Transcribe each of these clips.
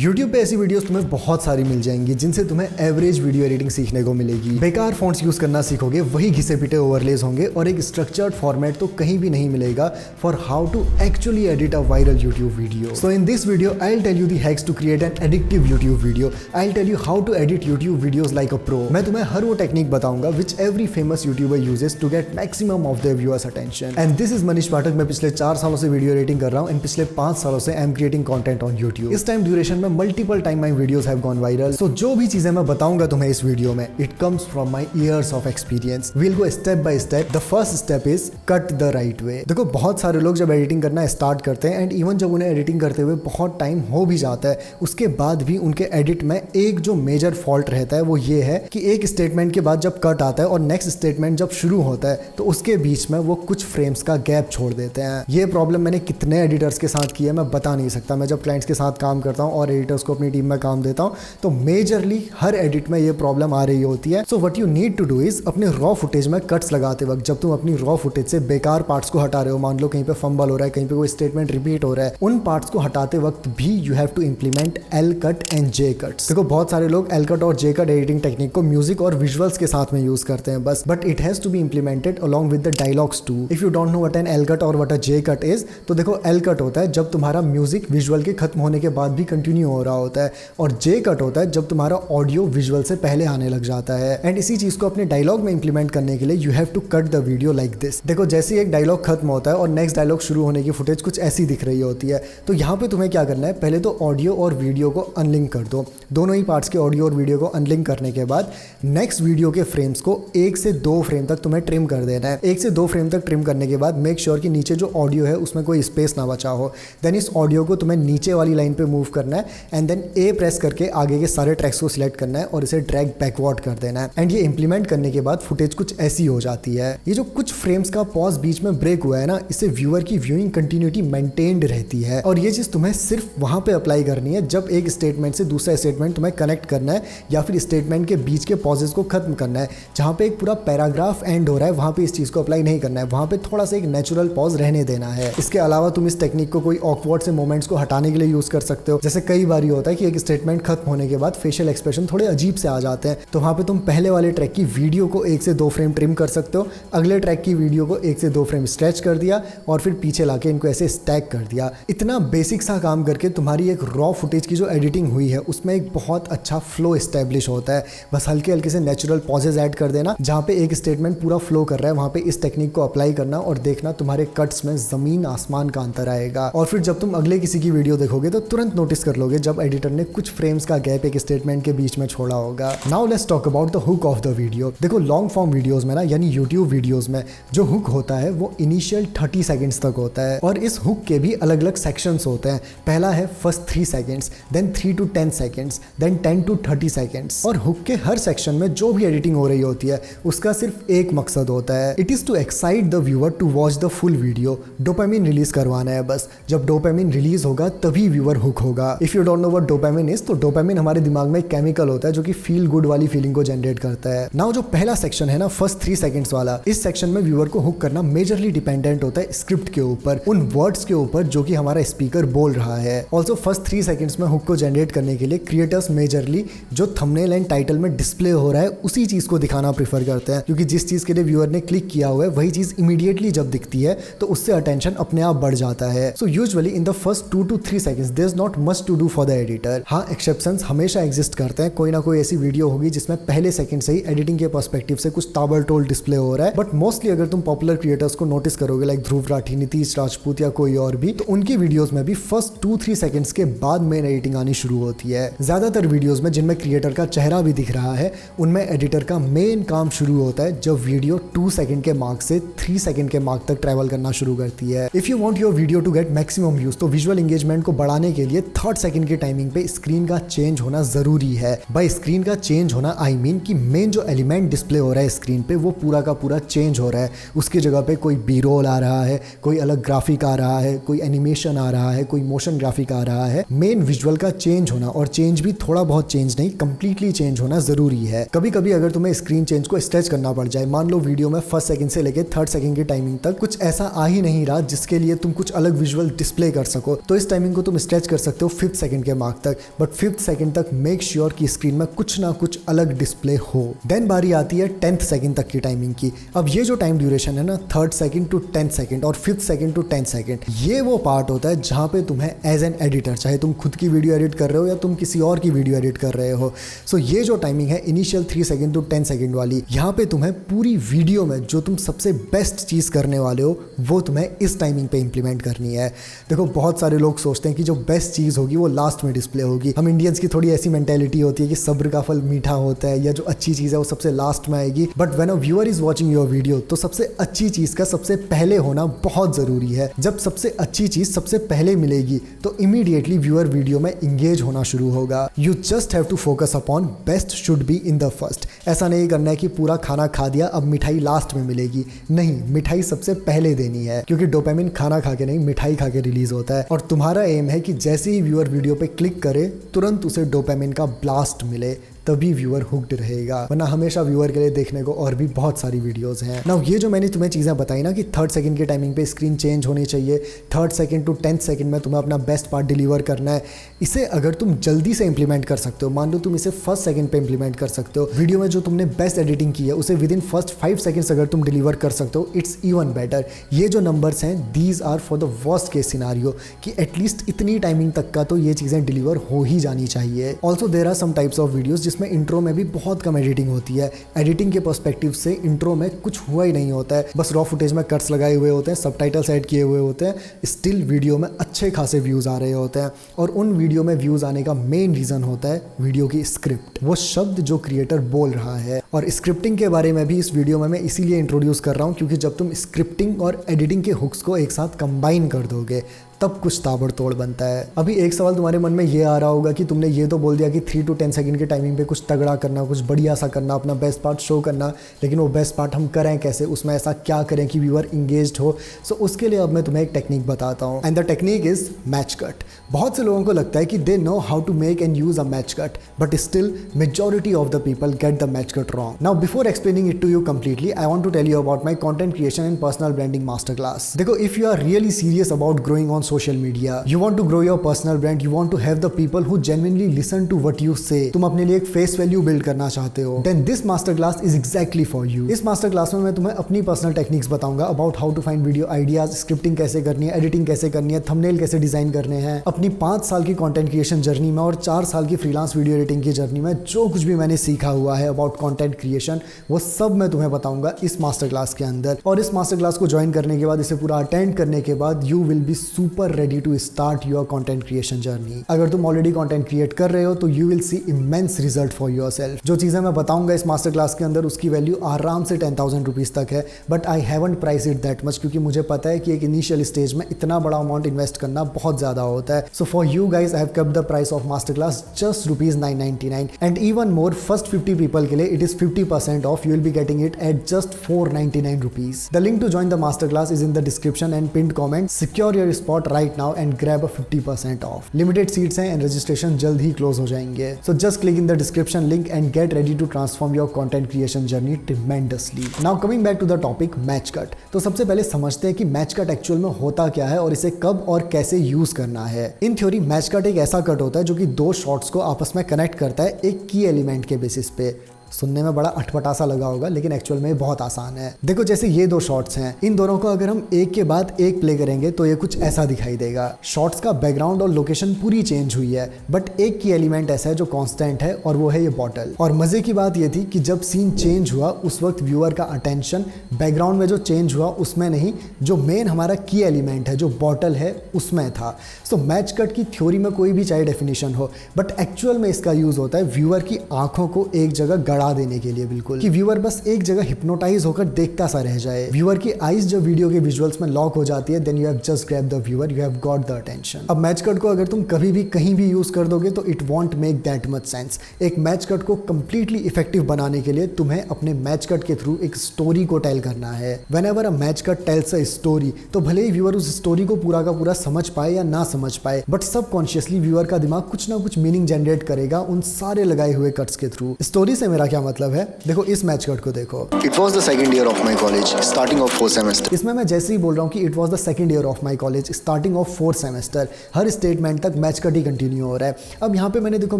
YouTube पे ऐसी videos तुम्हें बहुत सारी मिल जाएंगी जिनसे तुम्हें एवरेज वीडियो एडिटिंग सीखने को मिलेगी। बेकार फॉन्ट्स यूज करना सीखोगे, वही घिसे पिटे ओवरलेज होंगे और एक स्ट्रक्चर्ड फॉर्मेट तो कहीं भी नहीं मिलेगा for how to actually edit a viral YouTube video. So in this video I will tell you the hacks to create an addictive YouTube video. I will tell you how to edit YouTube videos like a pro. मैं तुम्हें हर वो technique बताऊंगा which every famous youtuber uses to get maximum of their viewers attention. And this is Manish Pathak. मैं पिछले 4 सालों से video editing कर रहा हूँ एंड पिछले 5 सालों से I am creating content on YouTube। इस टाइम ड्यूरेशन में multiple time my videos have gone viral. So जो भी चीजें मैं बताऊंगा तुम्हें इस वीडियो में, it comes from my years of experience. We will go step by step. The first step is cut the right way. देखो, बहुत सारे लोग जब एडिटिंग करना स्टार्ट करते हैं एंड इवन जब उन्हें एडिटिंग करते हुए बहुत टाइम हो भी जाता है, उसके बाद भी उनके एडिट में एक जो मेजर फॉल्ट रहता है वो ये है कि एक स्टेटमेंट के बाद जब कट आता है और नेक्स्ट स्टेटमेंट जब शुरू होता है तो उसके बीच में वो कुछ फ्रेम्स का गैप छोड़ देते हैं। ये प्रॉब्लम मैंने कितने एडिटर्स के साथ की है मैं बता नहीं सकता। मैं जब क्लाइंट्स के साथ काम करता हूँ और एडिटर्स को अपनी टीम में काम देता हूँ तो मेजरली हर एडिट में ये प्रॉब्लम आ रही होती है। So what you need to do is अपने रॉ फुटेज में कट्स लगाते वक्त जब तुम अपनी रॉ फुटेज से बेकार पार्ट्स को हटा रहे हो, मान लो कहीं पे फंबल हो रहा है, कहीं पे कोई स्टेटमेंट रिपीट हो रहा है, उन पार्ट्स को हटाते वक्त भी you have to implement L cut and J cuts. देखो, बहुत सारे लोग एल कट और जे कट एडिटिंग टेक्निक को म्यूजिक और विजुअल्स के साथ में यूज करते हैं बस, but it has to be implemented along with the dialogues too. If you don't know what an L cut और what a J cut is, तो देखो, एल कट होता है जब तुम्हारा म्यूजिक विजुअल के खत्म होने के बाद भी कंटिन्यू हो रहा होता है, और जे कट होता है जब तुम्हारा ऑडियो विजुअल से पहले आने लग जाता है। एंड इसी चीज को अपने डायलॉग में इंप्लीमेंट करने के लिए you have to cut the video like this. देखो, जैसे एक डायलॉग खत्म होता है और नेक्स्ट डायलॉग शुरू होने की फुटेज कुछ ऐसी दिख रही होती है, तो यहाँ पे तुम्हें क्या करना है, पहले तो ऑडियो और वीडियो को अनलिंक कर दो। दोनों ही पार्ट्स के ऑडियो और वीडियो को अनलिंक करने के बाद नेक्स्ट वीडियो के फ्रेम्स को 1 से 2 फ्रेम तक तुम्हें ट्रिम कर देना है। 1 से 2 फ्रेम तक ट्रिम करने के बाद मेक श्योर कि नीचे जो ऑडियो है उसमें कोई स्पेस ना बचा हो। देन इस ऑडियो को तुम्हें नीचे वाली लाइन पे मूव करना है एंड देन ए प्रेस करके आगे के सारे ट्रैक्स को सिलेक्ट करना है और इसे ड्रैग बैकवर्ड कर देना है। एंड ये इंप्लीमेंट करने के बाद फुटेज कुछ ऐसी हो जाती है। ये जो कुछ फ्रेम्स का पॉज बीच में ब्रेक हुआ है ना, इससे व्यूअर की व्यूइंग कंटिन्यूटी मेंटेन्ड रहती है। और ये चीज तुम्हें सिर्फ वहां पे अप्लाई करनी है जब एक स्टेटमेंट से दूसरा स्टेटमेंट तुम्हें कनेक्ट करना है या फिर स्टेटमेंट के बीच के पॉजेस को खत्म करना है। जहां पे एक पूरा पैराग्राफ एंड हो रहा है वहां पे इस चीज को अप्लाई नहीं करना है, वहां पे थोड़ा सा एक नेचुरल पॉज रहने देना है। इसके अलावा तुम इस टेक्निक को कोई ऑकवर्ड से मोमेंट्स को हटाने के लिए यूज कर सकते हो। जैसे कई बार होता है कि एक स्टेटमेंट खत्म होने के बाद फेशियल एक्सप्रेशन थोड़े अजीब से आ जाते हैं, तो वहां पे तुम पहले वाले ट्रैक की वीडियो को 1 से 2 फ्रेम ट्रिम कर सकते हो, अगले ट्रैक की वीडियो को 1 से 2 फ्रेम स्ट्रेच कर दिया और फिर पीछे लाके इनको ऐसे स्टैक कर दिया। इतना बेसिक सा काम करके तुम्हारी एक रॉ फुटेज की जो एडिटिंग हुई है उसमें एक बहुत अच्छा फ्लो एस्टेब्लिश होता है। बस हल्के हल्के से नेचुरल पॉजेज ऐड कर देना। जहां पे एक स्टेटमेंट पूरा फ्लो कर रहा है वहां पे इस टेक्निक को अप्लाई करना और देखना तुम्हारे कट्स में जमीन आसमान का अंतर आएगा। और फिर जब तुम अगले किसी की वीडियो देखोगे तो तुरंत नोटिस कर लोगे जब एडिटर ने कुछ फ्रेम्स का गैप एक स्टेटमेंट के बीच में छोड़ा होगा। Now let's talk about the hook of the video. देखो, लॉन्ग फॉर्म वीडियोस में ना, यानी यूट्यूब वीडियोस में जो हुक होता है वो इनिशियल 30 सेकंड्स तक होता है और इस हुक के भी अलग अलग सेक्शंस होते हैं। पहला है first 3 seconds, then 3 to 10 seconds, then 10 to 30 seconds. और हुक के हर सेक्शन में जो भी एडिटिंग हो रही होती है उसका सिर्फ एक मकसद होता है, it is to excite the viewer to watch the full video. Dopamine release करवाना है बस। जब डोपामिन रिलीज होगा तभी व्यूअर हुक होगा। If you don't know what dopamine is, तो डोपामिन हमारे दिमाग में एक केमिकल होता है जो कि फील गुड वाली फीलिंग को जनरेट करता है। नाउ जो पहला सेक्शन है ना, फर्स्ट 3 सेकंड्स वाला, इस सेक्शन में व्यूअर को हुक करना मेजरली डिपेंडेंट होता है स्क्रिप्ट के ऊपर, उन वर्ड्स के ऊपर जो कि हमारा स्पीकर बोल रहा है। ऑल्सो फर्स्ट 3 सेकंड्स में हुक को जनरेट करने के लिए क्रिएटर्स मेजरली जो थंबनेल एंड टाइटल में डिस्प्ले हो रहा है उसी चीज को दिखाना प्रेफर करते हैं, क्योंकि जिस चीज के लिए व्यूअर ने क्लिक किया हुआ है वही चीज इमीडिएटली जब दिखती है तो उससे अटेंशन अपने आप बढ़ जाता है। So usually in the first 2 to 3 seconds there is not much to do for the editor. हाँ, एक्सेप्शंस हमेशा एग्जिस्ट करते हैं। कोई ना कोई ऐसी वीडियो होगी जिसमें पहले सेकंड से ही एडिटिंग के पर्सपेक्टिव से कुछ ताबड़तोड़ डिस्प्ले हो रहा है, बट मोस्टली अगर तुम पॉपुलर क्रिएटर्स को नोटिस करोगे लाइक ध्रुव राठी, नीतीश राजपूत या कोई और भी, तो उनकी वीडियोस में भी फर्स्ट 2-3 सेकंड्स के बाद मेन एडिटिंग आनी शुरू होती है। ज्यादातर वीडियोस में जिनमें क्रिएटर का चेहरा भी दिख रहा है उनमें एडिटर का मेन काम शुरू होता है जब वीडियो 2 सेकंड के मार्क से 3 सेकंड के मार्क तक ट्रेवल करना शुरू करती है। If you want your video to get maximum views, तो विजुअल एंगेजमेंट को बढ़ाने के लिए 3rd सेकंड के टाइमिंग पे स्क्रीन का चेंज होना जरूरी है। बाय स्क्रीन का चेंज होना आई मीन कि मेन जो एलिमेंट डिस्प्ले हो रहा है स्क्रीन पे वो पूरा का पूरा चेंज हो रहा है। उसकी जगह पे कोई बी रोल आ रहा है, कोई अलग ग्राफिक आ रहा है, कोई एनिमेशन आ रहा है, कोई मोशन ग्राफिक आ रहा है। मेन विजुअल का चेंज होना, और चेंज भी थोड़ा बहुत चेंज नहीं, कंप्लीटली चेंज होना जरूरी है। कभी कभी अगर तुम्हें स्क्रीन चेंज को स्ट्रेच करना पड़ जाए, मान लो वीडियो में फर्स्ट सेकंड से लेकर 3rd सेकंड की टाइमिंग तक कुछ ऐसा आ ही नहीं रहा जिसके लिए तुम कुछ अलग विजुअल डिस्प्ले कर सको, तो इस टाइमिंग को तुम स्ट्रेच कर सकते हो 5th सेकंड के मार्क तक, बट 5th सेकंड तक मेक श्योर कि स्क्रीन में कुछ ना कुछ अलग डिस्प्ले हो। देन बारी आती है 10th सेकंड तक की टाइमिंग की। अब ये जो टाइम ड्यूरेशन है ना 3rd second to 10th second और 5th second to 10th second, ये वो पार्ट होता है जहाँ पे तुम्हें एज एन एडिटर, चाहे तुम खुद की वीडियो एडिट कर रहे हो या तुम किसी और की वीडियो एडिट कर रहे हो, सो ये जो टाइमिंग है इनिशियल 3 सेकंड टू 10 सेकंड वाली, यहाँ पे तुम्हें पूरी वीडियो में जो तुम सबसे बेस्ट चीज़ करने वाले हो वो तुम्हें इस टाइमिंग पे इंप्लीमेंट करनी है। देखो बहुत सारे लोग सोचते हैं कि जो बेस्ट चीज़ होगी वो लास्ट में डिस्प्ले होगी। हम इंडियंस की थोड़ी ऐसी मेंटेलिटी होती है कि सब्र का फल मीठा होता है, या जो अच्छी चीज़ है वो सबसे लास्ट में आएगी। But when a viewer is watching your video, तो सबसे अच्छी चीज़ का सबसे पहले होना बहुत ज़रूरी है। जब सबसे अच्छी चीज़ सबसे पहले मिलेगी तो इमीडिएटली व्यूअर वीडियो में इंगेज होना शुरू होगा। You just have to focus upon best should be in the first. ऐसा नहीं करना है कि पूरा खाना खा दिया अब मिठाई लास्ट में मिलेगी, नहीं, मिठाई सबसे पहले देनी है, क्योंकि डोपामिन खाना खा के नहीं मिठाई खा के रिलीज होता है। और तुम्हारा एम है कि जैसे ही व्यूअर वीडियो पे क्लिक करे तुरंत उसे डोपामिन का ब्लास्ट मिले, तभी व्यूअर हुक्ड रहेगा, वरना हमेशा व्यूअर के लिए देखने को और भी बहुत सारी वीडियोस हैं। नाउ ये जो मैंने तुम्हें चीज़ें बताई ना कि 3rd सेकंड के टाइमिंग पे स्क्रीन चेंज होनी चाहिए, 3rd second to 10th second में तुम्हें अपना बेस्ट पार्ट डिलीवर करना है, इसे अगर तुम जल्दी से इंप्लीमेंट कर सकते हो, मान लो तुम इसे 1st सेकंड पे इंप्लीमेंट कर सकते हो, वीडियो में जो तुमने बेस्ट एडिटिंग की है उसे विद इन फर्स्ट 5 सेकंड्स अगर तुम डिलीवर कर सकते हो, इट्स इवन बेटर। ये जो नंबर्स हैं these are for the worst case scenario कि एटलीस्ट इतनी टाइमिंग तक का तो ये चीज़ें डिलीवर हो ही जानी चाहिए। Also there are some types of videos जिसमें इंट्रो में भी बहुत कम एडिटिंग होती है। एडिटिंग के पर्सपेक्टिव से इंट्रो में कुछ हुआ ही नहीं होता है, बस रॉ फुटेज में कट्स लगाए हुए होते हैं, सबटाइटल्स ऐड किए हुए होते हैं, स्टिल वीडियो में अच्छे खासे व्यूज़ आ रहे होते हैं। और उन वीडियो में व्यूज़ आने का मेन रीज़न होता है वीडियो की स्क्रिप्ट, वो शब्द जो क्रिएटर बोल रहा है। और स्क्रिप्टिंग के बारे में भी इस वीडियो में मैं इसीलिए इंट्रोड्यूस कर रहा हूँ क्योंकि जब तुम स्क्रिप्टिंग और एडिटिंग के हुक्स को एक साथ कंबाइन कर दोगे तब कुछ ताबड़तोड़ बनता है। अभी एक सवाल तुम्हारे मन में ये आ रहा होगा कि तुमने ये तो बोल दिया कि 3 to 10 सेकंड के टाइमिंग पे कुछ तगड़ा करना, कुछ बढ़िया सा करना, अपना बेस्ट पार्ट शो करना, लेकिन वो बेस्ट पार्ट हम करें कैसे, उसमें ऐसा क्या करें कि व्यूअर इंगेज्ड हो। सो उसके लिए अब मैं तुम्हें एक टेक्निक बताता हूँ and the technique is match cut. बहुत से लोगों को लगता है कि they know how to make and use a match cut, but still majority of the people get the match cut wrong. Now before explaining it to you completely, I want to tell you about my content creation and personal branding master class. देखो, if you are really serious about growing on social media, you want to grow your personal brand, you want to have the people who genuinely listen to what you say, तुम अपने लिए एक face value build करना चाहते हो, then this master class is exactly for you। इस master class में मैं तुम्हें अपनी पर्सनल टेक्निक्स बताऊंगा about how to find video ideas, scripting कैसे करनी है, एडिटिंग कैसे करनी है, थंबनेल कैसे डिजाइन करने हैं। अपनी 5 साल की कंटेंट क्रिएशन जर्नी में और 4 साल की फ्रीलांस वीडियो एडिटिंग की जर्नी में जो कुछ भी मैंने सीखा हुआ है अबाउट कंटेंट क्रिएशन, वो सब मैं तुम्हें बताऊंगा इस मास्टर क्लास के अंदर। और इस मास्टर क्लास को ज्वाइन करने के बाद, इसे पूरा अटेंड करने के बाद, you will be super ready to start your content creation journey. अगर तुम ऑलरेडी कंटेंट क्रिएट कर रहे हो तो you will see immense result for yourself. जो चीजें मैं बताऊंगा इस मास्टर क्लास के अंदर उसकी वैल्यू आराम से 10,000 रुपीज तक है, but I haven't price it that much क्योंकि मुझे पता है कि एक इनिशियल स्टेज में इतना बड़ा अमाउंट इन्वेस्ट करना बहुत ज्यादा होता है। So for you guys I have kept the price of master class just ₹999 and even more, first 50 people के लिए it is 50% off. You will be getting it at just ₹499। The link to join the master class is in the description and pinned comment. Secure your spot right now and grab a 50% off. Limited seats हैं and registration जल्द ही close हो जाएंगे। So just click in the description link and get ready to transform your content creation journey tremendously. Now coming back to the topic match cut. तो सबसे पहले समझते हैं कि मैच कट एक्चुअल में होता क्या है और इसे कब और कैसे यूज करना है। इन थ्योरी मैच कट एक ऐसा कट होता है जो कि 2 शॉट्स को आपस में कनेक्ट करता है एक की एलिमेंट के बेसिस पे। सुनने में बड़ा अटपटा सा लगा होगा लेकिन एक्चुअल में बहुत आसान है। देखो, जैसे ये 2 शॉट्स हैं, इन दोनों को अगर हम एक के बाद एक प्ले करेंगे तो ये कुछ ऐसा दिखाई देगा। शॉट्स का बैकग्राउंड और लोकेशन पूरी चेंज हुई है, बट एक की एलिमेंट ऐसा है जो कांस्टेंट है और वो है ये बॉटल। और मजे की बात ये थी कि जब सीन चेंज हुआ उस वक्त व्यूअर का अटेंशन बैकग्राउंड में जो चेंज हुआ उसमें नहीं, जो मेन हमारा की एलिमेंट है जो बॉटल है उसमें था। सो मैच कट की थ्योरी में कोई भी चाहे डेफिनेशन हो, बट एक्चुअल में इसका यूज होता है व्यूअर की आंखों को एक जगह देने के लिए, बिल्कुल कि व्यूअर बस एक जगह हिप्नोटाइज होकर देखता सा रह जाए। व्यूअर की आईज जब वीडियो के विजुअल्स में लॉक हो जाती है, then you have just grab the viewer, you have got the attention. अब मैच कट को अगर तुम कभी भी कहीं भी यूज कर दोगे तो it won't make that much sense. एक मैच कट को कंप्लीटली इफेक्टिव बनाने के लिए तुम्हें अपने मैच कट के थ्रू एक स्टोरी को टेल करना है। Whenever a match cut tales a story, तो भले ही व्यूअर उस स्टोरी को पूरा का पूरा समझ पाए या ना समझ पाए, बट सबकॉन्शियसली व्यूअर का दिमाग कुछ ना कुछ मीनिंग जनरेट करेगा उन सारे लगाए हुए कट्स के थ्रू। स्टोरी से मेरा क्या मतलब है, देखो इस मैच कट को देखो। It was the second year of my college, starting of 4th semester. इसमें मैं जैसे ही बोल रहा हूँ कि it was the second year of my college starting of 4th semester, her statement तक मैच कट ही कंटिन्यू हो रहा है। अब यहाँ पे मैंने देखो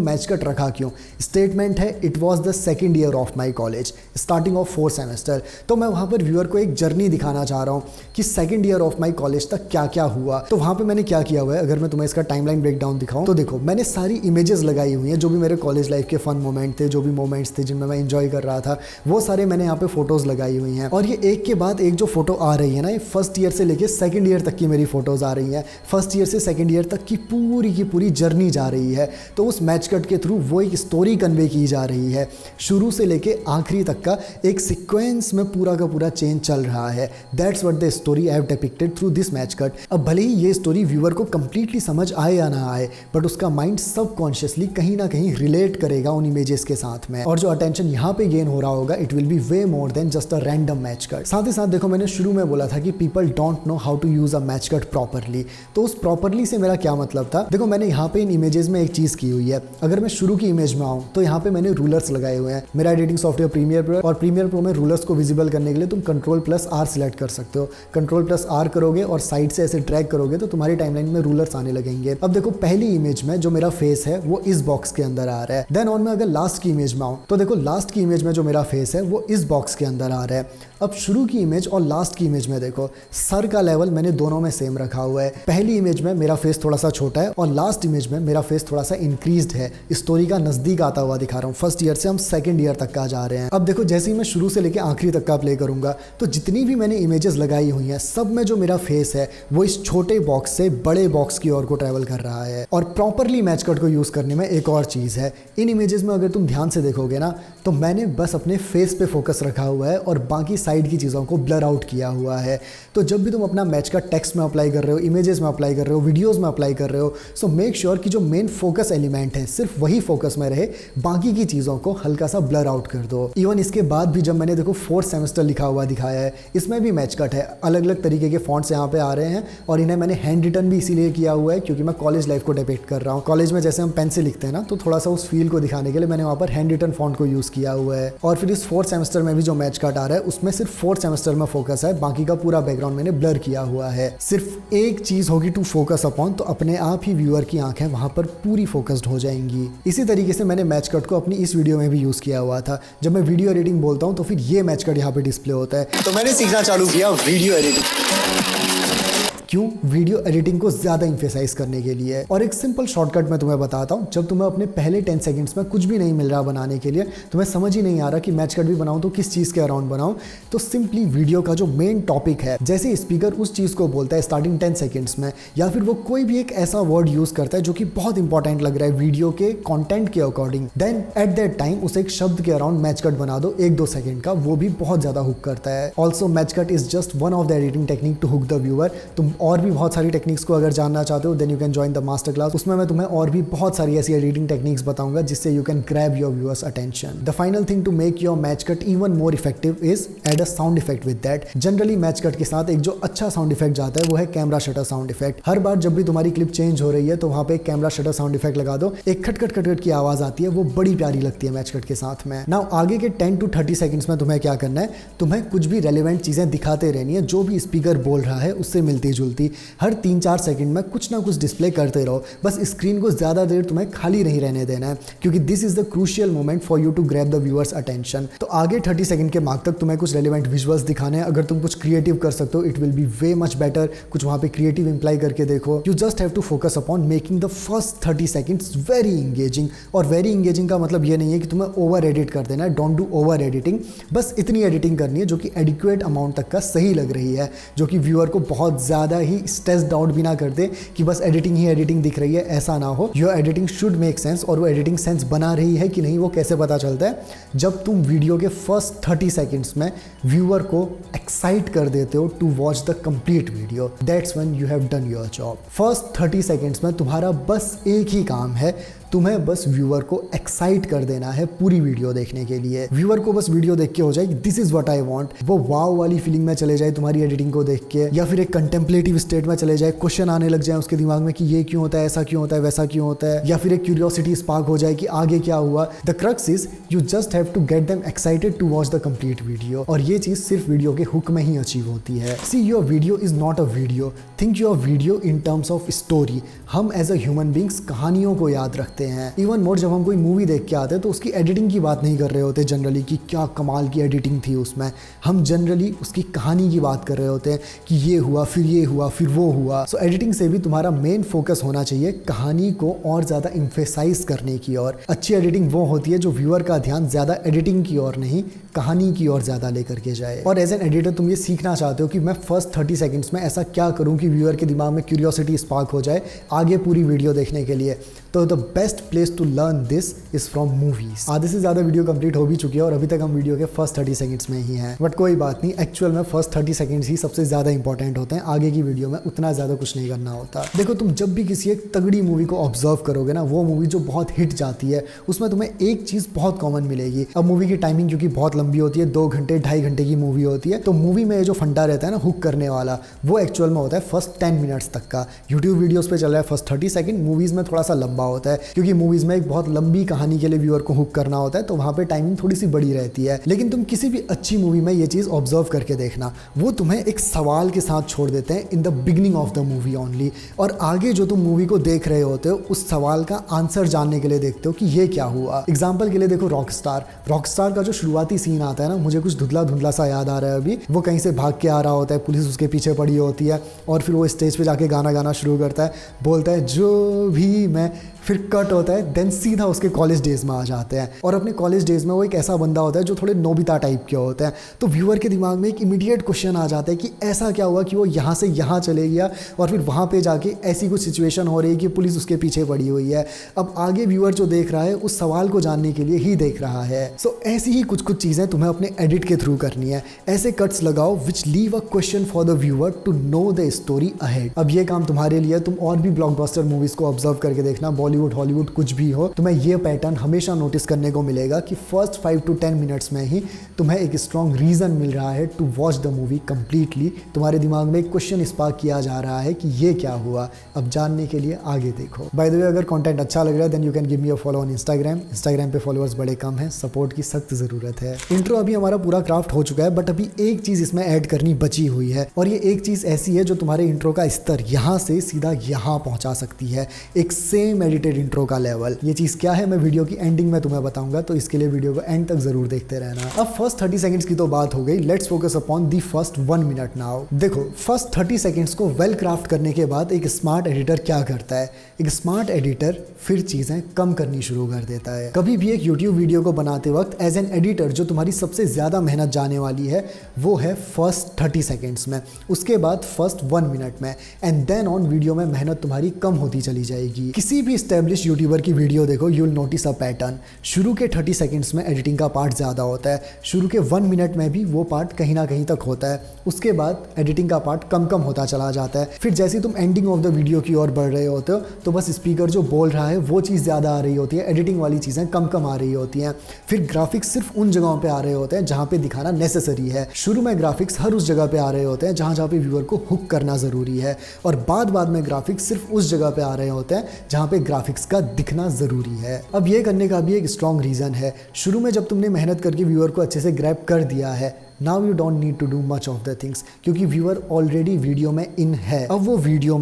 मैच कट रखा क्यों, स्टेटमेंट है it was the second year of my college starting of 4th semester, तो मैं वहाँ पर व्यूअर को एक जर्नी दिखाना चाह रहा हूँ कि second year of my college तक क्या क्या हुआ। तो वहाँ पे मैंने क्या किया हुआ है, अगर मैं तुम्हें इसका टाइमलाइन ब्रेकडाउन दिखाऊं तो देखो मैंने सारी इमेजेस लगाई हुई हैं जो भी मेरे कॉलेज लाइफ के फन मोमेंट थे, जो भी मोमेंट्स थे जिनमें मैं एंजॉय कर रहा था, वो सारे मैंने यहाँ पे फोटोज लगाई हुई हैं। और ये एक के बाद एक जो फोटो आ रही है ना, ये फर्स्ट ईयर से लेके सेकंड ईयर तक की मेरी फोटोज आ रही हैं, फर्स्ट ईयर से सेकंड ईयर तक की पूरी जर्नी जा रही है। तो उस मैच कट के थ्रू वो एक स्टोरी कन्वे की जा रही है, शुरू से लेके आखिरी तक का एक सीक्वेंस में पूरा का पूरा चेंज चल रहा है। That's what the story I have depicted through this match cut. अब भले ही ये स्टोरी व्यूअर को कंप्लीटली समझ आए या ना आए, बट उसका माइंड सबकॉन्शियसली कहीं ना कहीं रिलेट करेगा उन इमेजेस के साथ में, और जो अटेंशन यहाँ पे गेन हो रहा होगा it will be way more than just a random match cut. साथ ही साथ देखो मैंने शुरू में बोला था कि people don't know how to use a match cut properly, तो उस प्रॉपरली से मेरा क्या मतलब था, देखो मैंने यहाँ पे इन इमेजेस में एक चीज की हुई है। अगर मैं शुरू की इमेज में आऊँ तो यहाँ पे मैंने रूलर्स लगाए हुए हैं, मेरा एडिटिंग सॉफ्टवेयर प्रीमियर प्रो, और प्रीमियर प्रो में रूलर्स को विजिबल करने के लिए तुम Ctrl+R सिलेक्ट कर सकते हो। Ctrl+R करोगे और साइड से ऐसे ड्रैग करोगे तो तुम्हारी टाइमलाइन में रूलर्स आने लगेंगे। अब देखो पहली इमेज में जो मेरा फेस है वो इस बॉक्स के अंदर आ रहा है। देन ऑन में अगर लास्ट की इमेज में आऊँ तो देखो लास्ट की इमेज में जो मेरा फेस है वो इस बॉक्स के अंदर आ रहा है। अब शुरू की इमेज और लास्ट की इमेज में देखो सर का लेवल मैंने दोनों में सेम रखा हुआ है। पहली इमेज में मेरा फेस थोड़ा सा छोटा है और लास्ट इमेज में मेरा फेस थोड़ा सा इंक्रीज्ड है, स्टोरी का नजदीक आता हुआ दिखा रहा हूँ। फर्स्ट ईयर से हम सेकंड ईयर तक का जा रहे हैं। अब देखो जैसे ही मैं शुरू से लेकर आखिरी तक का प्ले करूंगा तो जितनी भी मैंने इमेजेस लगाई हुई हैं सब में जो मेरा फेस है वो इस छोटे बॉक्स से बड़े बॉक्स की ओर को ट्रेवल कर रहा है। और प्रॉपरली मैच कट को यूज करने में एक और चीज है, इन इमेजेस में अगर तुम ध्यान से देखोगे ना तो मैंने बस अपने फेस पे फोकस रखा हुआ है और बाकी साइड की चीज़ों को ब्लर आउट किया हुआ है। तो जब भी तुम अपना मैच का टेक्स्ट में अप्लाई कर रहे हो, इमेजेस में अप्लाई कर रहे हो, वीडियोस में अप्लाई कर रहे हो, सो मेक श्योर कि जो मेन फोकस एलिमेंट है सिर्फ वही फोकस में रहे, बाकी की चीज़ों को हल्का सा ब्लर आउट कर दो। इवन इसके बाद भी जब मैंने देखो 4th सेमेस्टर लिखा हुआ दिखाया है, इसमें भी मैच कट है, अलग अलग तरीके के फॉन्ट्स यहाँ पे आ रहे हैं और इन्हें मैंने हैंड रिटन भी इसीलिए किया हुआ है क्योंकि मैं कॉलेज लाइफ को डिपिक्ट कर रहा हूँ। कॉलेज में जैसे हम पेन से लिखते हैं ना, तो थोड़ा सा उस फील को दिखाने के लिए मैंने वहाँ पर हैंड रिटन फॉन्ट को यूज़ किया हुआ है। और फिर इस 4th सेमेस्टर में भी जो मैच कट आ रहा है उसमें सिर्फ 4th सेमेस्टर में फोकस है, बाकी का पूरा बैकग्राउंड मैंने ब्लर किया हुआ है। सिर्फ एक चीज होगी टू फोकस अपॉन, तो अपने आप ही व्यूअर की आंखें वहां पर पूरी फोकस्ड हो जाएंगी। इसी तरीके से मैंने मैच कट को अपनी इस वीडियो में भी यूज किया हुआ था। जब मैं वीडियो एडिटिंग बोलता हूं तो फिर ये मैच कट यहाँ पे डिस्प्ले होता है। तो मैंने सीखना चालू किया वीडियो एडिटिंग। क्यों? वीडियो एडिटिंग को ज़्यादा इंफेसाइज करने के लिए। और एक सिंपल शॉर्टकट मैं तुम्हें बताता हूँ, जब तुम्हें अपने पहले 10 सेकंड्स में कुछ भी नहीं मिल रहा बनाने के लिए, तुम्हें समझ ही नहीं आ रहा कि मैच कट भी बनाऊँ तो किस चीज़ के अराउंड बनाऊँ, तो सिंपली वीडियो का जो मेन टॉपिक है, जैसे स्पीकर उस चीज़ को बोलता है स्टार्टिंग 10 सेकेंड्स में, या फिर वो कोई भी एक ऐसा वर्ड यूज़ करता है जो कि बहुत इंपॉर्टेंट लग रहा है वीडियो के कॉन्टेंट के according, then at that time उस एक शब्द के अराउंड मैच कट बना दो 1-2 सेकंड का, वो भी बहुत ज़्यादा हुक करता है। Also match cut is just one of the editing technique to hook the viewer. तुम और भी बहुत सारी टेक्निक्स को अगर जानना चाहते हो then you can join the master class, उसमें मैं तुम्हें और भी बहुत सारी ऐसी एडिटिंग टेक्निक्स बताऊंगा जिससे you can grab your viewers attention. The final thing to make your match cut even more effective is add a sound effect with that. Generally match cut के साथ एक जो अच्छा साउंड इफेक्ट जाता है वो है कैमरा शटर साउंड इफेक्ट। हर बार जब भी तुम्हारी क्लिप चेंज हो रही है तो वहां पे एक कैमरा शटर साउंड इफेक्ट लगा दो, एक खटखट खटखट की आवाज आती है, वो बड़ी प्यारी लगती है मैच कट के साथ में। नाउ आगे के 10 to 30 सेकंड्स में तुम्हें क्या करना है, तुम्हें कुछ भी रेलिवेंट चीजें दिखाते रहनी है जो भी स्पीकर बोल रहा है उससे मिलती जुलती। हर 3-4 सेकंड में कुछ ना कुछ डिस्प्ले करते रहो, बस स्क्रीन को ज़्यादा देर तुम्हें खाली नहीं रहने देना है, क्योंकि this is the crucial moment for you to grab the viewers attention. तो आगे 30 सेकंड के मार्क तक तुम्हें कुछ रेलिवेंट विजुअल्स दिखाने हैं। अगर तुम कुछ क्रिएटिव कर सकते हो it will be way much better. कुछ वहाँ पे क्रिएटिव इंप्लाई करके देखो। You just have to focus upon making the first 30 seconds very engaging. और वेरी इंगेजिंग का मतलब ये नहीं है कि तुम्हें ओवर एडिट कर देना है, डोंट डू ओवर एडिटिंग। बस इतनी एडिटिंग करनी है जो कि एडिक्वेट अमाउंट तक का सही लग रही है, जो कि व्यूअर को बहुत ज़्यादा ही स्ट्रेस्ड आउट भी ना कर दे कि बस एडिटिंग ही एडिटिंग दिख रही है, ऐसा ना हो। Your editing should make sense, और वो एडिटिंग सेंस बना रही है कि नहीं वो कैसे पता चलता है, जब तुम वीडियो के फर्स्ट 30 सेकंड्स में व्यूअर को एक्साइट कर देते हो to watch the complete video. That's when you have done your job. First 30 seconds में तुम्हारा बस एक ही काम है, तुम्हें बस व्यूअर को एक्साइट कर देना है पूरी वीडियो देखने के लिए। व्यूअर को बस वीडियो देख के हो जाए this is what I want, वो वाव वाली फीलिंग में चले जाए तुम्हारी एडिटिंग को देख के, या फिर एक कंटेम्पलेटिव स्टेट में चले जाए, क्वेश्चन आने लग जाए उसके दिमाग में कि ये क्यों होता है, ऐसा क्यों होता है, वैसा क्यों होता है, या फिर एक क्यूरियोसिटी स्पार्क हो जाए कि आगे क्या हुआ। The crux is you just have to get them excited to watch the complete video, और ये चीज सिर्फ वीडियो के हुक में ही अचीव होती है। See your video is not a video, think your video in terms of story. हम as a human beings कहानियों को याद रखते हैं। इवन मोर जब हम कोई मूवी देख के आते हैं तो उसकी एडिटिंग की बात नहीं कर रहे होते जनरली कि क्या कमाल की एडिटिंग थी उसमें, हम जनरली उसकी कहानी की बात कर रहे होते हैं कि ये हुआ, फिर ये हुआ, फिर वो हुआ। सो एडिटिंग से भी तुम्हारा मेन फोकस होना चाहिए कहानी को और ज़्यादा इम्फेसाइज करने की ओर। अच्छी एडिटिंग वो होती है जो व्यूअर का ध्यान ज़्यादा एडिटिंग की ओर नहीं, कहानी की ओर ज़्यादा लेकर के जाए। और एज एन एडिटर तुम ये सीखना चाहते हो कि मैं फर्स्ट 30 सेकंड्स में ऐसा क्या करूं कि व्यूअर के दिमाग में क्यूरियोसिटी स्पार्क हो जाए आगे पूरी वीडियो देखने के लिए, तो the best place to learn this is from movies. आधे से ज़्यादा वीडियो कंप्लीट हो भी चुकी है और अभी तक हम वीडियो के फर्स्ट 30 सेकंड्स में ही हैं, बट कोई बात नहीं, एक्चुअल में फर्स्ट 30 सेकंड्स ही सबसे ज़्यादा इंपॉर्टेंट होते हैं, आगे की वीडियो में उतना ज़्यादा कुछ नहीं करना होता। देखो, तुम जब भी किसी एक तगड़ी मूवी को ऑब्जर्व करोगे ना, वो मूवी जो बहुत हिट जाती है उसमें तुम्हें एक चीज़ बहुत कॉमन मिलेगी। अब मूवी की टाइमिंग क्योंकि बहुत लंबी होती है, 2 घंटे 2.5 घंटे की मूवी होती है, तो मूवी में जो फंडा रहता है ना हुक करने वाला, वो एक्चुअल में होता है फर्स्ट 10 मिनट्स तक का। यूट्यूब वीडियोस पे चल रहा है फर्स्ट 30 सेकंड, मूवीज़ में थोड़ा सा लंबा होता है क्योंकि मूवीज़ में एक बहुत लंबी कहानी के लिए व्यूअर को हुक करना होता है, तो वहाँ पे टाइमिंग थोड़ी सी बड़ी रहती है। लेकिन तुम किसी भी अच्छी मूवी में ये चीज़ ऑब्जर्व करके देखना, वो तुम्हें एक सवाल के साथ छोड़ देते हैं in the beginning of the movie only, और आगे जो तुम मूवी को देख रहे होते हो उस सवाल का आंसर जानने के लिए देखते हो कि ये क्या हुआ। एग्जाम्पल के लिए देखो रॉकस्टार का जो शुरुआती सीन आता है ना, मुझे कुछ धुंधला धुंधला सा याद आ रहा है अभी। वो कहीं से भाग के आ रहा होता है, पुलिस उसके पीछे पड़ी होती है और फिर वो स्टेज पे जाके गाना गाना शुरू करता है, बोलता है जो भी मैं, फिर कट होता है, देन सीधा उसके कॉलेज डेज में आ जाते हैं। और अपने कॉलेज डेज में वो एक ऐसा बंदा होता है जो थोड़े नोबिता टाइप के होते हैं, तो व्यूअर के दिमाग में एक इमीडिएट क्वेश्चन आ जाता है कि ऐसा क्या हुआ कि वो यहाँ से यहाँ चले गया और फिर वहाँ पे जाके ऐसी कुछ सिचुएशन हो रही है कि पुलिस उसके पीछे पड़ी हुई है। अब आगे व्यूअर जो देख रहा है उस सवाल को जानने के लिए ही देख रहा है। सो ऐसी ही कुछ कुछ चीज़ें तुम्हें अपने एडिट के थ्रू करनी है। ऐसे कट्स लगाओ which leave a question for the viewer to know the story ahead. अब ये काम तुम्हारे लिए, तुम और भी ब्लॉकबस्टर मूवीज को ऑब्जर्व करके देखना, बॉलीवुड हॉलीवुड कुछ भी हो, तुम्हें ये पैटर्न हमेशा नोटिस करने को मिलेगा कि फर्स्ट 5 to 10 मिनट्स में ही तुम्हें एक स्ट्रॉन्ग रीजन मिल रहा है to watch the movie completely. तुम्हारे दिमाग में एक क्वेश्चन स्पार्क किया जा रहा है कि ये क्या हुआ, अब जानने के लिए आगे देखो। बाय द वे, अगर कंटेंट अच्छा लग रहा है then you can give me a follow on Instagram पे फॉलोअर्स बड़े कम हैं, सपोर्ट की सख्त ज़रूरत है। इंट्रो अभी हमारा पूरा क्राफ्ट हो चुका है, बट अभी एक चीज़ इसमें ऐड करनी बची हुई है, और ये एक चीज़ ऐसी है जो तुम्हारे इंट्रो का स्तर यहाँ से सीधा यहाँ पहुँचा सकती है, एक सेम एडिटेड इंट्रो का लेवल। ये चीज़ क्या है मैं वीडियो की एंडिंग में तुम्हें बताऊंगा, तो इसके लिए वीडियो को एंड तक जरूर देखते रहना। अब फर्स्ट 30 सेकंड्स की तो बात हो गई, let's focus upon the first 1 minute now. देखो, फर्स्ट 30 सेकंड्स को वेल क्राफ्ट करने के बाद एक स्मार्ट एडिटर क्या करता है, एक स्मार्ट एडिटर फिर चीज़ें कम करनी शुरू कर देता है। कभी भी एक यूट्यूब वीडियो को बनाते वक्त एज एन एडिटर जो तुम्हारी सबसे ज़्यादा मेहनत जाने वाली है वो है फर्स्ट 30 सेकंड्स में, उसके बाद फर्स्ट 1 मिनट में, एंड देन ऑन वीडियो में मेहनत तुम्हारी कम होती चली जाएगी। किसी भी एस्टेब्लिश यूट्यूबर की वीडियो देखो, you will notice a pattern. शुरू के 30 सेकंड्स में एडिटिंग का पार्ट ज़्यादा होता है, शुरू के 1 मिनट में भी वो पार्ट कहीं ना कहीं तक होता है, उसके बाद एडिटिंग का पार्ट कम कम होता चला जाता है। फिर जैसे तुम एंडिंग ऑफ द वीडियो की ओर बढ़ रहे होते हो तो बस स्पीकर जो बोल रहा है वो चीज़ ज़्यादा आ रही होती है, एडिटिंग वाली चीज़ें कम कम आ रही होती हैं। फिर ग्राफिक्स सिर्फ उन जगहों पे आ रहे होते हैं जहाँ पे दिखाना नेसेसरी है। शुरू में ग्राफिक्स हर उस जगह पे आ रहे होते हैं जहाँ पे व्यूअर को हुक करना ज़रूरी है, और बाद में ग्राफिक्स सिर्फ उस जगह पे आ रहे होते हैं जहाँ पे ग्राफिक्स का दिखना ज़रूरी है। अब ये करने का भी एक स्ट्रॉन्ग रीज़न है, शुरू में जब तुमने मेहनत करके व्यूअर को अच्छे से ग्रैब कर दिया है, now you don't need to do much of the things, क्योंकि व्यूअर ऑलरेडी वीडियो में इन है। अब वो वीडियो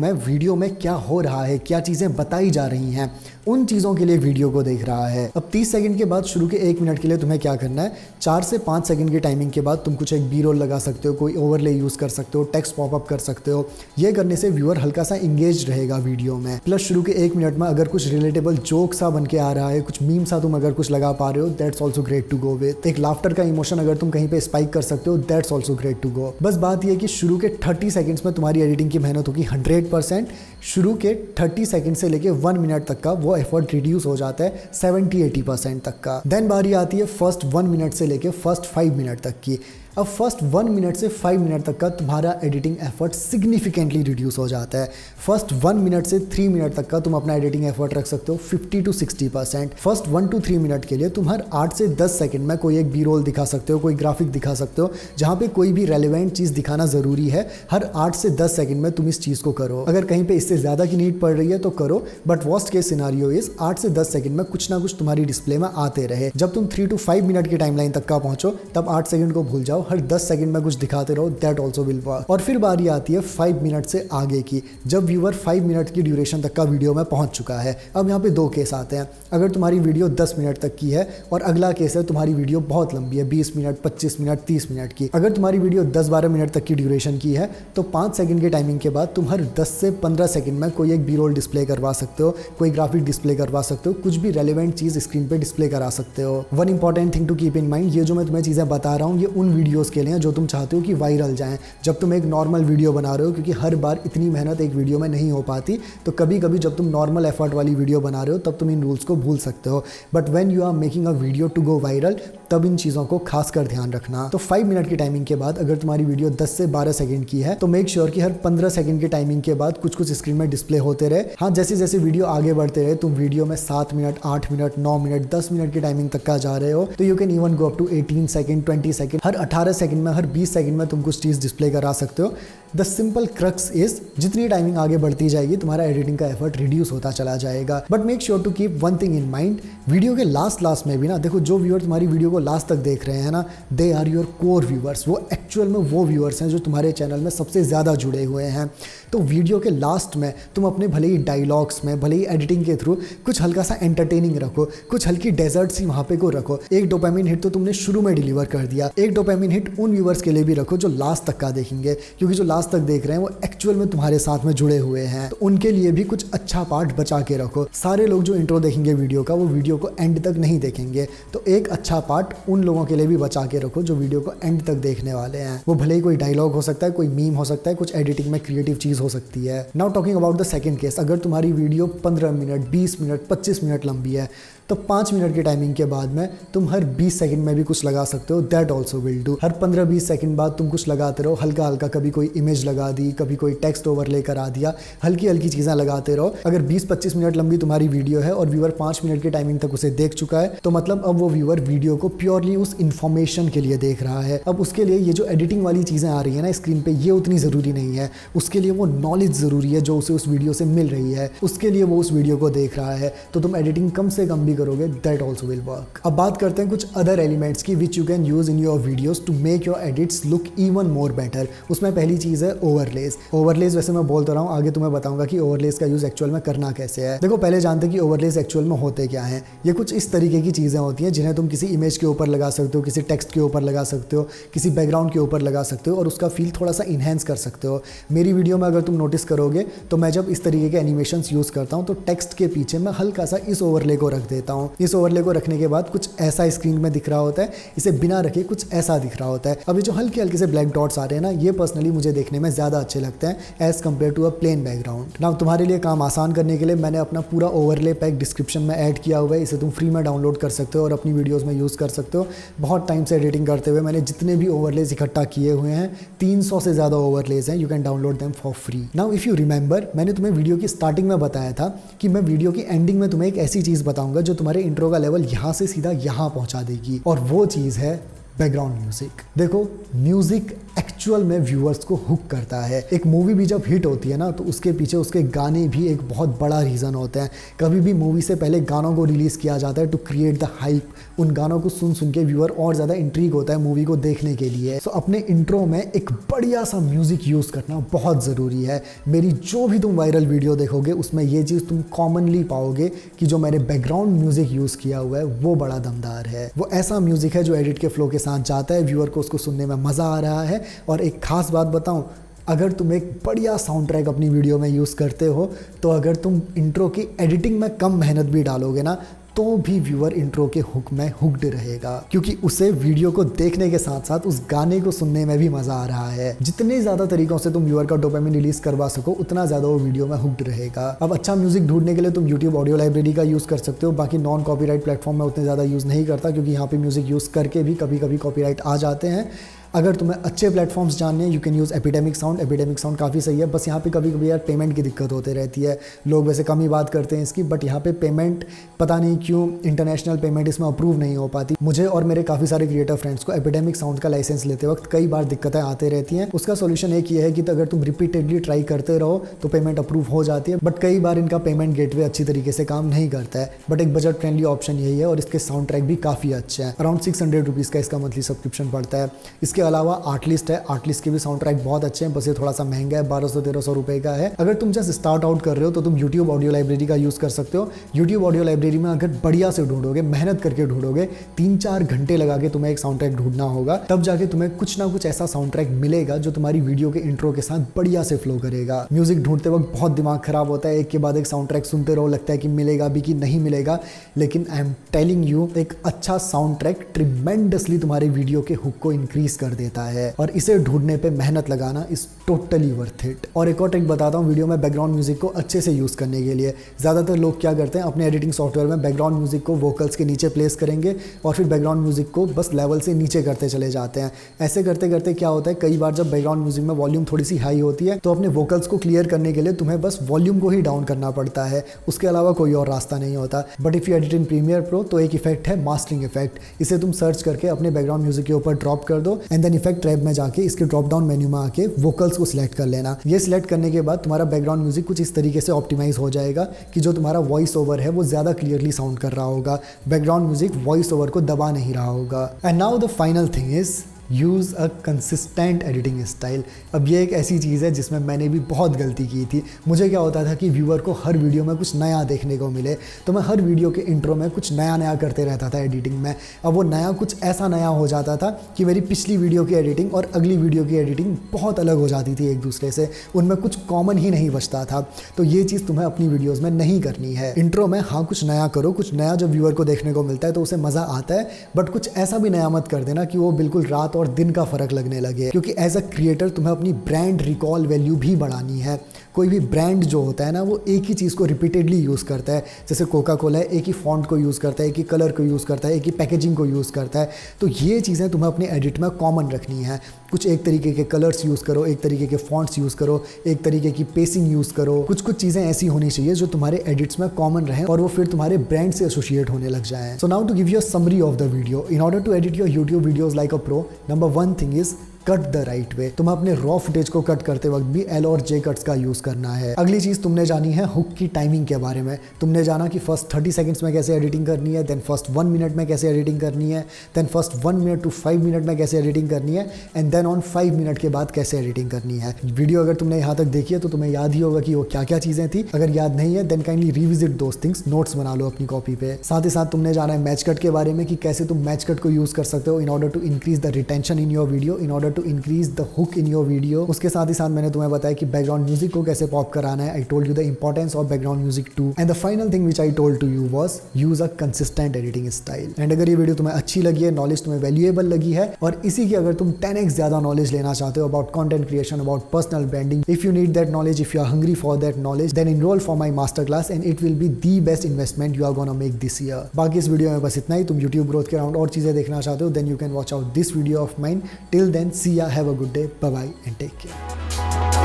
में क्या हो रहा है, क्या चीज़ें बताई जा रही हैं, उन चीज़ों के लिए वीडियो को देख रहा है। अब 30 सेकंड के बाद शुरू के 1 मिनट के लिए तुम्हें क्या करना है, 4 से 5 सेकंड की टाइमिंग के बाद तुम कुछ एक बी रोल लगा सकते हो, कोई ओवरले यूज़ कर सकते हो, टेक्स्ट पॉपअप कर सकते हो। ये करने से व्यूअर हल्का सा इंगेज रहेगा वीडियो में। प्लस शुरू के 1 मिनट में अगर कुछ रिलेटेबल जोक सा बन के आ रहा है, कुछ मीम सा तुम अगर कुछ लगा पा रहे हो, that's also great to go with. एक लाफ्टर का इमोशन अगर तुम कहीं पे स्पाइक कर सकते हो, that's also great to go. बस बात यह कि शुरू के 30 सेकंड्स में तुम्हारी एडिटिंग की मेहनत होगी 100%, शुरू के 30 सेकंड से लेके 1 मिनट तक का वो एफर्ट रिड्यूस हो जाता है 70-80% तक का। देन बारी आती है फर्स्ट 1 मिनट से लेके फर्स्ट 5 मिनट तक की। अब फर्स्ट 1 मिनट से 5 मिनट तक का तुम्हारा एडिटिंग एफर्ट सिग्निफिकेंटली रिड्यूस हो जाता है। फर्स्ट 1 मिनट से 3 मिनट तक का तुम अपना एडिटिंग एफर्ट रख सकते हो 50-60%। फर्स्ट 1 to 3 मिनट के लिए तुम हर 8 से 10 सेकंड में कोई एक बी रोल दिखा सकते हो, कोई ग्राफिक दिखा सकते हो, जहाँ पे कोई भी रेलिवेंट चीज़ दिखाना ज़रूरी है। हर 8 से 10 सेकंड में तुम इस चीज़ को करो। अगर कहीं पे इससे ज़्यादा की नीड पड़ रही है तो करो, but worst case scenario is 8 से 10 सेकंड में कुछ ना कुछ तुम्हारी डिस्प्ले में आते रहे। जब तुम 3 to 5 मिनट की टाइमलाइन तक का पहुंचो तब 8 सेकंड को भूल जाओ, हर 10 सेकंड में कुछ दिखाते रहो, दैट ऑल्सो विल वर्क। और फिर बारी आती है 5 मिनट से आगे की, जब व्यूअर 5 मिनट की ड्यूरेशन तक का वीडियो में पहुंच चुका है। अब यहाँ पे 2 केस आते हैं। अगर तुम्हारी वीडियो 10 मिनट तक की है और अगला केस है तुम्हारी वीडियो बहुत लंबी है, 20 मिनट, 25 मिनट, 30 मिनट की। अगर तुम्हारी वीडियो 10-12 मिनट तक की ड्यूरेशन की है तो 5 सेकंड की टाइमिंग के बाद तुम हर 10 से 15 सेकंड में कोई एक बी रोल डिस्प्ले करवा सकते हो, कोई ग्राफिक डिस्प्ले करवा सकते हो, कुछ भी रेलिवेंट चीज़ स्क्रीन पे डिस्प्ले करा सकते हो। One important thing to keep in mind, ये जो मैं तुम्हें चीज़ें बता रहा हूँ ये उन वीडियोज़ के लिए जो तुम चाहते हो कि वायरल जाएं। जब तुम एक नॉर्मल वीडियो बना रहे हो, क्योंकि हर बार इतनी मेहनत एक वीडियो में नहीं हो पाती, तो कभी कभी जब तुम नॉर्मल एफर्ट वाली वीडियो बना रहे हो तब तुम इन रूल्स को भूल सकते हो। But when you are making a video to go viral तब इन चीज़ों को खास कर ध्यान रखना। तो 5 मिनट की टाइमिंग के बाद अगर तुम्हारी वीडियो 10 से 12 सेकंड की है तो मेक श्योर कि हर 15 सेकंड की टाइमिंग के बाद कुछ कुछ स्क्रीन में डिस्प्ले होते रहे। हाँ, जैसे जैसे वीडियो आगे बढ़ते रहे, तुम वीडियो में 7 मिनट, 8 मिनट, 9 मिनट, 10 मिनट की टाइमिंग तक का जा रहे हो तो you can even go up to 18 second, 20 second, हर 18 सेकंड में, हर 20 सेकंड में तुम कुछ चीज़ डिस्प्ले करा सकते हो। द सिंपल क्रक्स इज जितनी टाइमिंग आगे बढ़ती जाएगी तुम्हारा एडिटिंग का एफर्ट रिड्यूस होता चला जाएगा। But make sure to keep one thing in mind, video के लास्ट में भी ना देखो, जो व्यूअर तुम्हारी वीडियो को लास्ट तक देख रहे हैं ना, they are your core viewers. वो एक्चुअल में वो व्यूअर्स हैं जो तुम्हारे चैनल में सबसे ज़्यादा जुड़े हुए हैं। तो वीडियो के लास्ट में तुम अपने भले ही डायलॉग्स में, भले ही एडिटिंग के थ्रू कुछ हल्का सा एंटरटेनिंग रखो, कुछ हल्की डेजर्ट सी वहाँ पे को रखो। एक डोपामिन हिट तो तुमने शुरू में डिलीवर कर दिया, एक डोपामिन हिट उन व्यूअर्स के लिए भी रखो जो लास्ट तक का देखेंगे, क्योंकि जो लास्ट तक देख रहे हैं वो एक्चुअल में तुम्हारे साथ में जुड़े हुए हैं। तो उनके लिए भी कुछ अच्छा पार्ट बचा के रखो। सारे लोग जो इंट्रो देखेंगे वीडियो का वो वीडियो को एंड तक नहीं देखेंगे, तो एक अच्छा पार्ट उन लोगों के लिए भी बचा के रखो जो वीडियो को एंड तक देखने वाले हैं। वो भले ही कोई डायलॉग हो सकता है, कोई मीम हो सकता है, कुछ एडिटिंग में क्रिएटिव चीज़ हो सकती है। Now talking about the second case, अगर तुम्हारी वीडियो 15 मिनट, 20 मिनट, 25 मिनट लंबी है तो 5 मिनट की टाइमिंग के बाद में तुम हर 20 सेकंड में भी कुछ लगा सकते हो, that also will do. Her 15-20 second बाद तुम कुछ लगाते रहो, हल्का हल्का, कभी कोई इमेज लगा दी, कभी कोई टेक्स्ट ओवरले करा दिया, हल्की हल्की चीज़ें लगाते रहो। अगर 20-25 मिनट लंबी तुम्हारी वीडियो है और व्यूअर 5 मिनट की टाइमिंग तक उसे देख चुका है तो मतलब अब वो व्यूअर वीडियो को प्योरली उस इन्फॉर्मेशन के लिए देख रहा है। अब उसके लिए ये जो एडिटिंग वाली चीज़ें आ रही है ना स्क्रीन पे, ये उतनी ज़रूरी नहीं है। उसके लिए वो नॉलेज ज़रूरी है जो उसे उस वीडियो से मिल रही है, उसके लिए वो उस वीडियो को देख रहा है। तो तुम एडिटिंग कम से कम भी करोगे, दैट ऑल्सो will work। अब बात करते हैं कुछ अदर एलिमेंट्स की which you can use in your videos to make your edits look even more better. उसमें पहली चीज़ है ओवरलेज। ओवरलेज वैसे मैं बोल तो रहा हूँ, आगे तुम्हें बताऊंगा कि ओवरलेज का यूज एक्चुअल में करना कैसे है। देखो, पहले जानते हैं कि ओवरलेज एक्चुअल में होते क्या हैं। ये कुछ इस तरीके की चीज़ें होती हैं जिन्हें तुम किसी इमेज के ऊपर लगा सकते हो, किसी टेक्स्ट के ऊपर लगा सकते हो, किसी बैकग्राउंड के ऊपर लगा सकते हो और उसका फील थोड़ा सा इन्हेंस कर सकते हो। मेरी वीडियो में अगर तुम नोटिस करोगे तो मैं जब इस तरीके के एनिमेशंस यूज़ करता हूँ तो टेक्स्ट के पीछे मैं हल्का सा इस ओवरले को रख देता हूँ। इस ओवरले को रखने के बाद कुछ ऐसा स्क्रीन में दिख रहा होता है, इसे बिना रखे कुछ ऐसा दिख रहा होता है। अभी जो हल्के हल्के से ब्लैक डॉट्स आ रहे हैं ना, ये पर्सनली मुझे देखने में ज़्यादा अच्छे लगते हैं as compare to a plain background. Now तुम्हारे लिए काम आसान करने के लिए मैंने अपना पूरा ओवरले पैक डिस्क्रिप्शन में ऐड किया हुआ है। इसे तुम फ्री में डाउनलोड कर सकते हो और अपनी वीडियोज़ में यूज़ कर सकते हो। बहुत टाइम से एडिटिंग करते हुए मैंने जितने भी ओवरलेज इकट्ठा किए हुए हैं, 300 से ज़्यादा ओवरलेज हैं। You can download them for free. Now if you remember, मैंने तुम्हें वीडियो की स्टार्टिंग में बताया था कि मैं वीडियो की एंडिंग में तुम्हें एक ऐसी चीज़ बताऊंगा जो तुम्हारे इंट्रो का लेवल यहाँ से सीधा यहाँ पहुँचा देगी, और वो चीज़ है बैकग्राउंड म्यूजिक। देखो, म्यूजिक एक्चुअल में व्यूअर्स को हुक करता है। एक मूवी भी जब हिट होती है ना तो उसके पीछे उसके गाने भी एक बहुत बड़ा रीज़न होता है। कभी भी मूवी से पहले गानों को रिलीज़ किया जाता है टू क्रिएट द हाइप। उन गानों को सुन सुन के व्यूअर और ज़्यादा इंट्रीग होता है मूवी को देखने के लिए। सो अपने इंट्रो में एक बढ़िया सा म्यूज़िक यूज़ करना बहुत ज़रूरी है। मेरी जो भी तुम वायरल वीडियो देखोगे उसमें ये चीज़ तुम कॉमनली पाओगे कि जो मैंने बैकग्राउंड म्यूज़िक यूज़ किया हुआ है वो बड़ा दमदार है। वो ऐसा म्यूज़िक है जो एडिट के फ्लो के साथ जाता है, व्यूअर को उसको सुनने में मज़ा आ रहा है। और एक खास बात बताऊं, अगर तुम एक बढ़िया साउंड ट्रैक अपनी वीडियो में यूज़ करते हो तो अगर तुम इंट्रो की एडिटिंग में कम मेहनत भी डालोगे ना तो भी व्यूअर इंट्रो के हुक में हुक्ड रहेगा, क्योंकि उसे वीडियो को देखने के साथ साथ उस गाने को सुनने में भी मजा आ रहा है। जितने ज्यादा तरीकों से तुम व्यूअर का डोपामिन रिलीज करवा सको उतना ज्यादा वो वीडियो में हुक्ड रहेगा। अब अच्छा म्यूजिक ढूंढने के लिए तुम YouTube ऑडियो लाइब्रेरी का यूज कर सकते हो। बाकी नॉन कॉपीराइट प्लेटफॉर्म में उतने ज्यादा यूज नहीं करता, क्योंकि यहाँ पे म्यूजिक यूज करके भी कभी कभी कॉपीराइट आ जाते हैं। अगर तुम्हें अच्छे प्लेटफॉर्म्स जानने हैं, you can use epidemic sound. Epidemic sound काफ़ी सही है, बस यहाँ पे कभी कभी यार पेमेंट की दिक्कत होती रहती है। लोग वैसे कम ही बात करते हैं इसकी, बट यहाँ पे पेमेंट पता नहीं क्यों इंटरनेशनल पेमेंट इसमें अप्रूव नहीं हो पाती। मुझे और मेरे काफ़ी सारे क्रिएटर फ्रेंड्स को एपिडेमिक साउंड का लाइसेंस लेते वक्त कई बार दिक्कतें आते रहती हैं। उसका सोल्यूशन एक ये है कि अगर तुम रिपीटेडली ट्राई करते रहो तो पेमेंट अप्रूव हो जाती है, बट कई बार इनका पेमेंट गेटवे अच्छी तरीके से काम नहीं करता है। बट एक बजट फ्रेंडली ऑप्शन यही है, और इसके साउंड ट्रैक भी काफ़ी अच्छे हैं। अराउंड 600 रुपीज़ का इसका मंथली सब्सक्रिप्शन पड़ता है। इसके अलावा आर्टलिस्ट है, आर्टलिस्ट के भी साउंड ट्रैक बहुत अच्छे हैं, बस ये थोड़ा सा महंगा है, 1200-1300 रुपए का है। अगर तुम जस्ट स्टार्ट आउट कर रहे हो तो तुम YouTube ऑडियो लाइब्रेरी का यूज़ कर सकते हो। YouTube ऑडियो लाइब्रेरी में अगर बढ़िया से ढूंढोगे, मेहनत करके ढूंढोगे, 3-4 घंटे लगा के तुम्हें एक साउंड ट्रैक ढूंढना होगा, तब जाके तुम्हें कुछ ना कुछ ऐसा साउंड ट्रैक मिलेगा जो तुम्हारी वीडियो के इंट्रो के साथ बढ़िया से फ्लो करेगा। म्यूजिक ढूंढते वक्त बहुत दिमाग खराब होता है, एक के बाद एक साउंड ट्रैक सुनते रहो, लगता है कि मिलेगा भी कि नहीं मिलेगा, लेकिन आई एम टेलिंग यू, एक अच्छा साउंड ट्रैक ट्रिमेंडसली तुम्हारे वीडियो के हुक को इंक्रीज कर देता है, और इसे ढूंढने पे मेहनत लगाना इज टोटली वर्थ इट। और एक और ट्रिक बताता हूँ वीडियो में बैकग्राउंड म्यूजिक को अच्छे से यूज़ करने के लिए। ज़्यादातर लोग क्या करते हैं, अपने एडिटिंग सॉफ्टवेयर में बैकग्राउंड म्यूजिक को वोकल्स के नीचे प्लेस करेंगे और फिर बैकग्राउंड म्यूजिक को बस लेवल से नीचे करते चले जाते हैं। ऐसे करते करते क्या होता है, कई बार जब बैकग्राउंड म्यूजिक में वॉल्यूम थोड़ी सी हाई होती है तो अपने वोकल्स को क्लियर करने के लिए तुम्हें बस वॉल्यूम को ही डाउन करना पड़ता है, उसके अलावा कोई और रास्ता नहीं होता। But if you edit in Premiere Pro तो एक इफेक्ट है मास्टरिंग इफेक्ट, इसे तुम सर्च करके अपने बैकग्राउंड म्यूजिक के ऊपर ड्रॉप कर दो एंड देन इफेक्ट टैब में जाके इसके ड्रॉप डाउन मेन्यू में आके वोकल्स को सिलेक्ट कर लेना। ये सिलेक्ट करने के बाद तुम्हारा बैकग्राउंड म्यूजिक कुछ इस तरीके से ऑप्टिमाइज हो जाएगा कि जो तुम्हारा वॉइस ओवर है वो ज़्यादा क्लियरली साउंड कर रहा होगा, बैकग्राउंड म्यूजिक वॉइस ओवर को दबा नहीं रहा होगा। And now the final thing is use a consistent editing style. अब ये एक ऐसी चीज़ है जिसमें मैंने भी बहुत गलती की थी। मुझे क्या होता था कि व्यूअर को हर वीडियो में कुछ नया देखने को मिले, तो मैं हर वीडियो के इंट्रो में कुछ नया नया करते रहता था एडिटिंग में। अब वो नया कुछ ऐसा नया हो जाता था कि मेरी पिछली वीडियो की एडिटिंग और अगली वीडियो की एडिटिंग बहुत अलग हो जाती थी एक दूसरे से, उनमें कुछ कॉमन ही नहीं बचता था। तो ये चीज़ तुम्हें अपनी वीडियोज़ में नहीं करनी है। इंट्रो में हाँ कुछ नया करो, कुछ नया जो व्यूअर को देखने को मिलता है तो उसे मज़ा आता है, बट कुछ ऐसा भी नया मत कर देना कि वो बिल्कुल रात और दिन का फर्क लगने लगे, क्योंकि एज अ क्रिएटर तुम्हें अपनी ब्रांड रिकॉल वैल्यू भी बढ़ानी है। कोई भी ब्रांड जो होता है ना, वो एक ही चीज़ को रिपीटेडली यूज़ करता है। जैसे कोका कोला है, एक ही फॉन्ट को यूज़ करता है, एक ही कलर को यूज़ करता है, एक ही पैकेजिंग को यूज़ करता है। तो ये चीज़ें तुम्हें अपने एडिट में कॉमन रखनी है। कुछ एक तरीके के कलर्स यूज़ करो, एक तरीके के फॉन्ट्स यूज़ करो, एक तरीके की पेसिंग यूज़ करो। कुछ चीज़ें ऐसी होनी चाहिए जो तुम्हारे एडिट्स में कॉमन रहें और वो फिर तुम्हारे ब्रांड से एसोसिएट होने लग जाएं। So now to give you a summary of the video, in order to edit your YouTube videos like a pro, number 1 thing is cut the right way. तुम्हें अपने रॉ फुटेज को cut करते वक्त भी L और J cuts का use करना है। अगली चीज़ तुमने जानी है हुक की टाइमिंग के बारे में। तुमने जाना कि फर्स्ट 30 सेकंड्स में कैसे एडिटिंग करनी है, देन फर्स्ट 1 मिनट में कैसे एडिटिंग करनी है, then first 1 minute to 5 minute में कैसे एडिटिंग करनी है, एंड देन ऑन 5 मिनट के बाद कैसे एडिटिंग करनी है। वीडियो अगर तुमने यहाँ तक देखी है तो तुम्हें याद ही होगा कि वो क्या क्या चीज़ें थी। अगर याद नहीं है then kindly revisit those things, notes बना लो अपनी कॉपी पे। साथ ही साथ तुमने जाना है मैच कट के बारे में कि कैसे तुम मैच कट को यूज़ कर सकते हो in order to increase the retention in your video, in order to increase the hook in your video. उसके साथ ही साथ मैंने तुम्हें बताया कि बैकग्राउंड म्यूजिक को कैसे पॉप कराना है। I told you the importance of background music too, and the final thing which I told to you was use a consistent editing style. And अगर ये वीडियो तुम्हें अच्छी लगी है, नॉलेज तुम्हें वैल्यूएबल लगी है, और इसी की अगर तुम 10x ज्यादा नॉलेज लेना चाहते हो about content creation, about personal branding, if you need that knowledge, if you are hungry for that knowledge, then enroll for my master class and it will be the best investment you are gonna make this year. बाकी इस video में बस इतना ही। तुम YouTube growth के around और चीजें देखना चाहते हो, then you can watch out this video of mine. Till then see ya, have a good day, bye bye and take care.